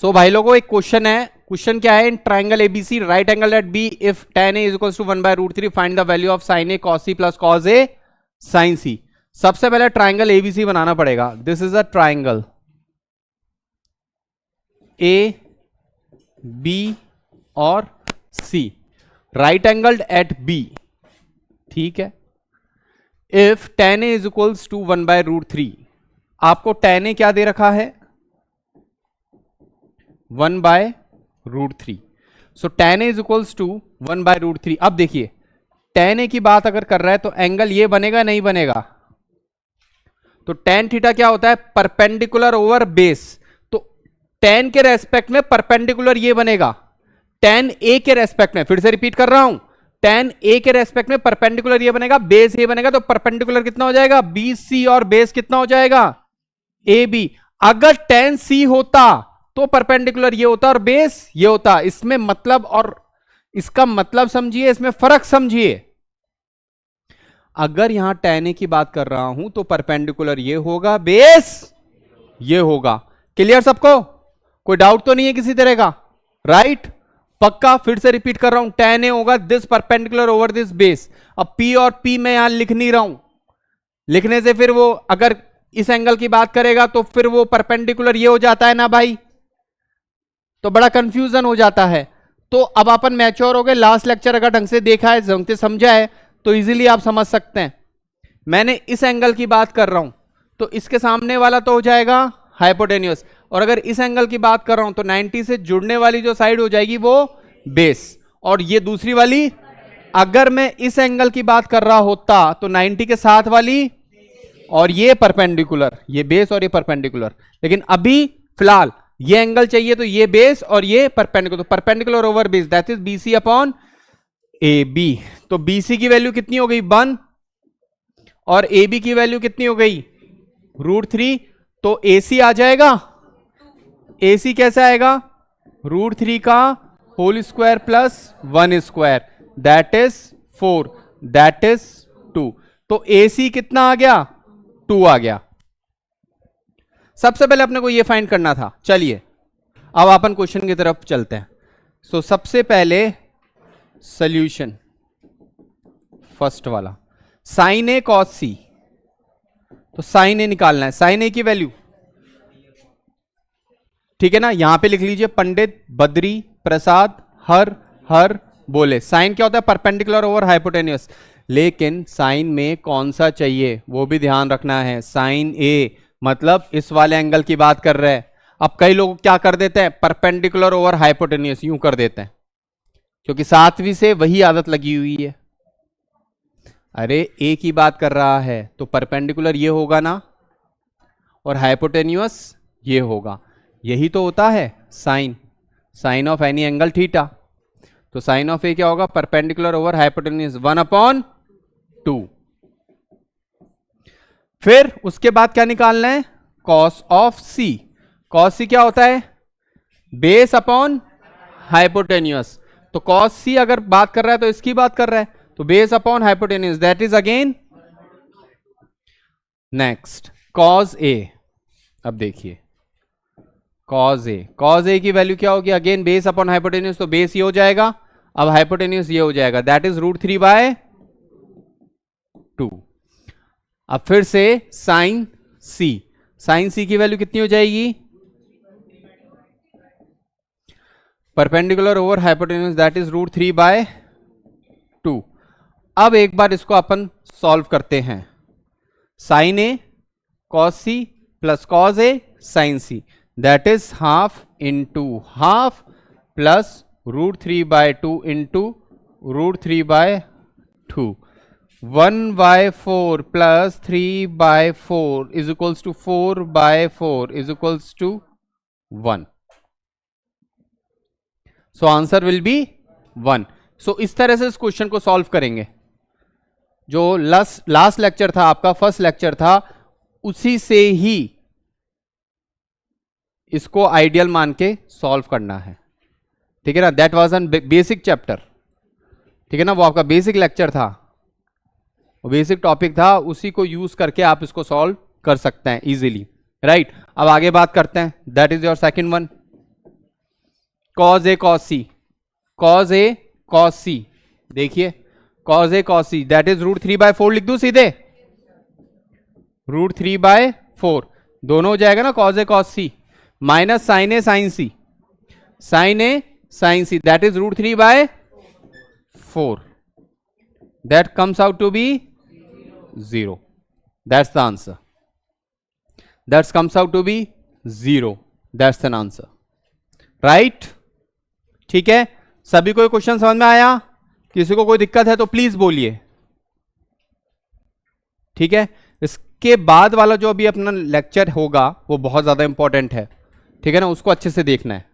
सो भाई लोगों एक क्वेश्चन है, क्वेश्चन क्या है, in triangle ABC right angle at B if tan a is equal to 1/√3 find the value of sin a cos c plus cos a sin c। सबसे पहले triangle ABC बनाना पड़ेगा। This is a triangle A B और C right angled at B, ठीक है। If tan a is equals to 1/√3, आपको tan a क्या दे रखा है 1/√3। So tan a is equals to 1/√3। अब देखिए tan a की बात अगर कर रहा है तो एंगल ये बनेगा नहीं बनेगा, तो tan थीटा क्या होता है परपेंडिकुलर ओवर बेस, तो tan के रेस्पेक्ट में परपेंडिकुलर ये बनेगा, tan a के रेस्पेक्ट में, फिर से रिपीट कर रहा हूं, tan a के रेस्पेक्ट में परपेंडिकुलर ये बनेगा, बेस ये बनेगा, तो परपेंडिकुलर कितना हो जाएगा BC और बेस कितना हो जाएगा AB। अगर tan C होता तो परपेंडिकुलर ये होता और बेस ये होता। इसमें मतलब और इसका मतलब समझिए, इसमें फर्क समझिए। अगर यहां tan a की बात कर रहा हूं तो परपेंडिकुलर ये होगा, बेस ये होगा। क्लियर सबको? कोई डाउट तो नहीं है किसी तरह का? राइट पक्का? फिर से रिपीट कर रहा हूं, tan a होगा this perpendicular over this base. अब P और P मैं यहां लिख नहीं रहा हूं, लिखने से फिर वो अगर इस एंगल की बात करेगा तो फिर वो परपेंडिकुलर ये हो जाता है ना भाई, तो बड़ा कंफ्यूजन हो जाता है। तो अब अपन मैच्योर हो गए, लास्ट लेक्चर अगर ढंग से देखा है, ढंग से समझा है तो इजीली आप समझ सकते हैं। मैंने इस एंगल की बात कर रहा हूं तो इसके सामने वाला तो हो जाएगा हाइपोटेन्यूस, और अगर इस एंगल की बात कर रहा हूं तो 90 से जुड़ने वाली जो साइड हो जाएगी वो बेस, और ये दूसरी वाली, अगर मैं इस एंगल की बात कर रहा होता तो 90 के साथ वाली और ये परपेंडिकुलर, ये बेस और ये परपेंडिकुलर। लेकिन अभी फिलहाल ये एंगल चाहिए तो ये बेस और ये परपेंडिकुलर, तो perpendicular over base that is BC upon AB। तो BC की वैल्यू कितनी हो गई 1 और AB की वैल्यू कितनी हो गई √3, तो AC आ जाएगा। AC कैसे आएगा √3 का whole square plus 1 square that is 4 that is 2। तो AC कितना आ गया 2 आ गया। सबसे पहले अपने को ये फाइंड करना था। चलिए अब अपन क्वेश्चन की तरफ चलते हैं। सो सबसे पहले सॉल्यूशन फर्स्ट वाला sin a cos c, तो sin a निकालना है, sin a की वैल्यू, ठीक है ना, यहां पे लिख लीजिए पंडित बद्री प्रसाद हर हर बोले। साइन क्या होता है परपेंडिकुलर ओवर हाइपोटेन्यूस, लेकिन साइन में कौन सा चाहिए वो भी ध्यान रखना है। साइन ए मतलब इस वाले एंगल की बात कर रहे हैं। अब कई लोग क्या कर देते हैं परपेंडिकुलर ओवर हाइपोटेन्यूस यूं कर देते हैं, क्योंकि 7वीं से वही आदत लगी हुई है। अरे ए की बात कर रहा है तो परपेंडिकुलर ये होगा ना और हाइपोटेन्यूस ये होगा, यही तो होता है sine, sine of any angle theta. तो साइन ऑफ ए क्या होगा परपेंडिकुलर ओवर हाइपोटेन्यूस 1/2। फिर उसके बाद क्या निकालना है कॉस ऑफ सी। कॉस सी क्या होता है बेस अपॉन हाइपोटेन्यूस, तो कॉस सी अगर बात कर रहा है तो इसकी बात कर रहा है, तो base upon hypotenuse that is again next cos A. अब देखिए कॉस ए की वैल्यू क्या होगी अगेन बेस अपॉन हाइपोटेन्यूस, तो बेस ये हो जाएगा, अब हाइपोटेन्यूस ये हो जाएगा दैट इज √3/2। अब फिर से साइन सी की वैल्यू कितनी हो जाएगी perpendicular over hypotenuse that is √3/2। अब एक बार इसको अपन सॉल्व करते हैं। Sine A cos C plus cos A sine C that is half into half plus √3/2 into √3/2। 1/4 plus 3/4 is equals to 4/4 is equals to 1। So answer will be 1। So इस तरह से इस क्वेश्चन को सॉल्व करेंगे। जो last lecture था आपका, first lecture था, उसी से ही इसको आइडियल मान के सॉल्व करना है, ठीक है ना। That was an basic chapter, ठीक है ना, वो आपका बेसिक लेक्चर था, वो बेसिक टॉपिक था, उसी को यूज करके आप इसको सॉल्व कर सकते हैं इजीली, राइट। अब आगे बात करते हैं, that is your second one. Cos A cos C, cos A cos C, देखिए cos A cos C that is √3/4 लिख दूं सीधे, √3/4 दोनों हो जाएगा ना, cos A cos C minus sine A sine C, sine A sine C that is √3/4 that comes out to be 0. That's the answer. That comes out to be 0. That's an answer. Right? ठीक है, सभी को question समझ में आया? किसी को कोई दिक्कत है तो प्लीज बोलिए. ठीक है, इसके बाद वाला जो अभी अपना लेक्चर होगा वो बहुत ज्यादा इंपॉर्टेंट है. ठीक है ना, उसको अच्छे से देखना है.